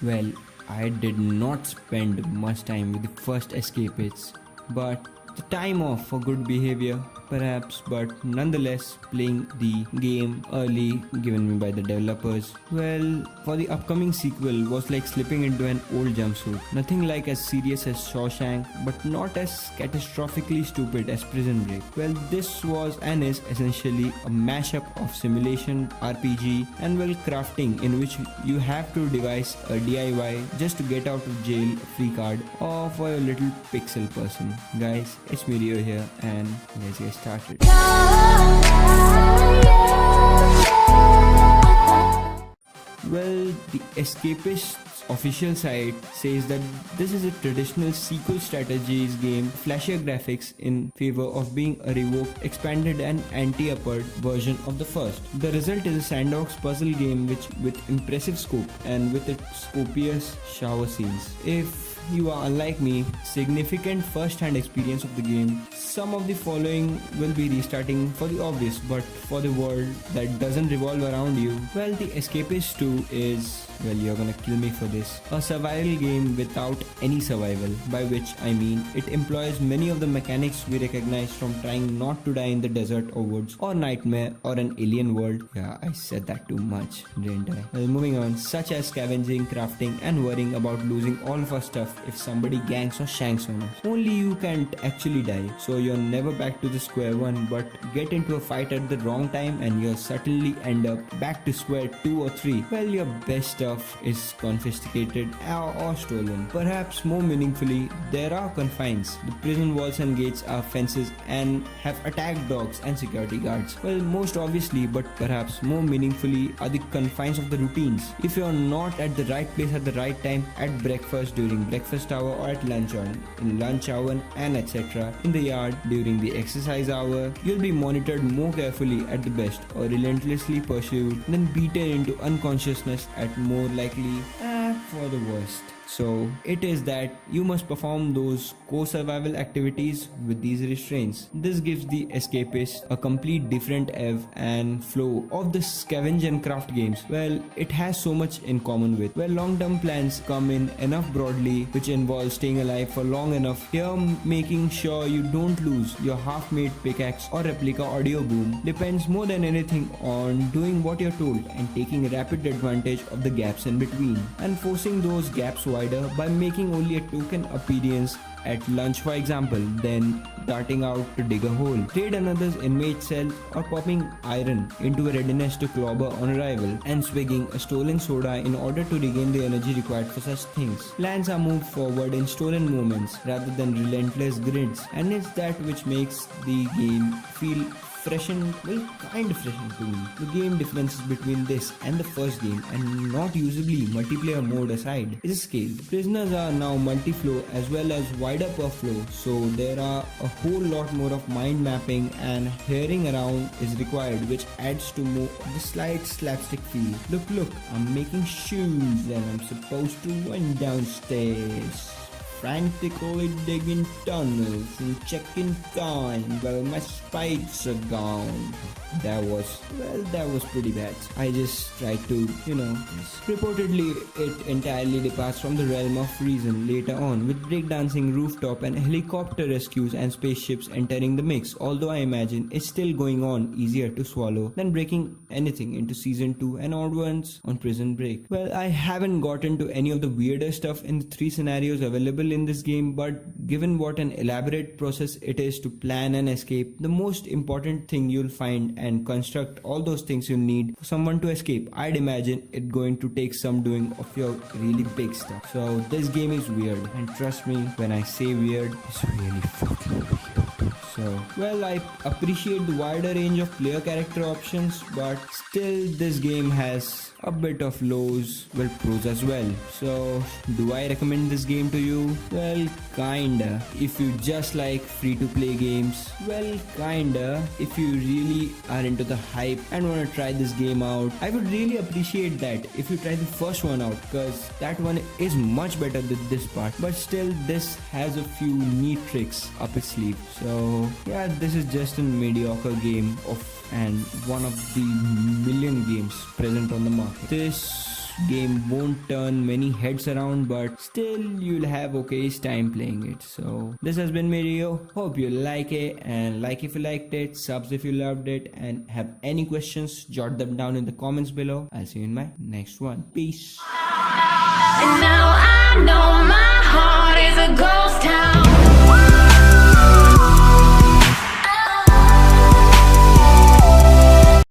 Well, I did not spend much time with the first Escapists, but the time off for good behavior, perhaps, but nonetheless playing the game early given me by the developers. Well, for the upcoming sequel was like slipping into an old jumpsuit. Nothing like as serious as Shawshank, but not as catastrophically stupid as Prison Break. Well, this was and is essentially a mashup of simulation, RPG, and well crafting in which you have to devise a DIY just to get out of jail free card or for your little pixel person. Guys, it's Mirio here and let's get started. Well, the Escapists official site says that this is a traditional sequel strategies game, flashier graphics in favor of being a revoked, expanded and anti-uppered version of the first. The result is a sandbox puzzle game with impressive scope and with its copious shower scenes. If you are unlike me, significant first-hand experience of the game, some of the following will be restarting for the obvious, but for the world that doesn't revolve around you, well, the Escapist 2 is, well, you're gonna kill me for this, a survival game without any survival, by which I mean it employs many of the mechanics we recognize from trying not to die in the desert or woods or nightmare or an alien world. Yeah, I said that too much, didn't I? Well, moving on, such as scavenging, crafting and worrying about losing all of our stuff if somebody ganks or shanks on us. Only you can't actually die, so you're never back to the square one, but get into a fight at the wrong time and you'll certainly end up back to square 2 or 3. Well, your best stuff is confiscated or stolen. Perhaps more meaningfully, there are confines. The prison walls and gates are fences and have attack dogs and security guards. Well, most obviously, but perhaps more meaningfully, are the confines of the routines. If you're not at the right place at the right time, at breakfast, during breakfast hour or at lunch hour, in lunch hour and etc. in the yard during the exercise hour, you'll be monitored more carefully at the best or relentlessly pursued, then beaten into unconsciousness at more likely for the worst. So it is that you must perform those co-survival activities with these restraints. This gives the Escapists a complete different ebb and flow of the scavenge and craft games. Well, it has so much in common with where long-term plans come in enough broadly, which involves staying alive for long enough, here making sure you don't lose your half-made pickaxe or replica audio boom depends more than anything on doing what you're told and taking rapid advantage of the gaps in between and forcing those gaps wider by making only a token appearance at lunch, for example, then darting out to dig a hole, raid another's inmate cell, or popping iron into a readiness to clobber on arrival, and swigging a stolen soda in order to regain the energy required for such things. Plans are moved forward in stolen moments rather than relentless grids, and it's that which makes the game feel fresh and kind of fresh to me. The game differences between this and the first game, and not usually multiplayer mode aside, is scale. Prisoners are now multi-flow as well as wider per flow, so there are a whole lot more of mind mapping and hearing around is required, which adds to more of the slight slapstick feel. Look, I'm making shoes and I'm supposed to run downstairs, frantically digging tunnels and checking time while my spikes are gone. That was pretty bad. I just tried to, Reportedly, it entirely departs from the realm of reason later on, with breakdancing, rooftop and helicopter rescues and spaceships entering the mix, although I imagine it's still going on easier to swallow than breaking anything into Season 2 and onwards on Prison Break. Well, I haven't gotten to any of the weirder stuff in the 3 scenarios available in this game, but given what an elaborate process it is to plan an escape, the most important thing you'll find and construct all those things you need for someone to escape, I'd imagine it going to take some doing of your really big stuff. So this game is weird, and trust me when I say weird, it's really fucking weird. So, well, I appreciate the wider range of player character options, but still this game has a bit of lows, well, pros as well. So, do I recommend this game to you? Well, kinda. If you just like free to play games, well, kinda. If you really are into the hype and want to try this game out, I would really appreciate that if you try the first one out, because that one is much better than this part, but still this has a few neat tricks up its sleeve. So yeah, this is just a mediocre game and one of the million games present on the market. This game won't turn many heads around, but still you'll have okayish time playing it. So this has been me, Rio. Hope you like it, and like if you liked it, subs if you loved it, and have any questions, jot them down in the comments below. I'll see you in my next one. Peace. And now I know my heart is a ghost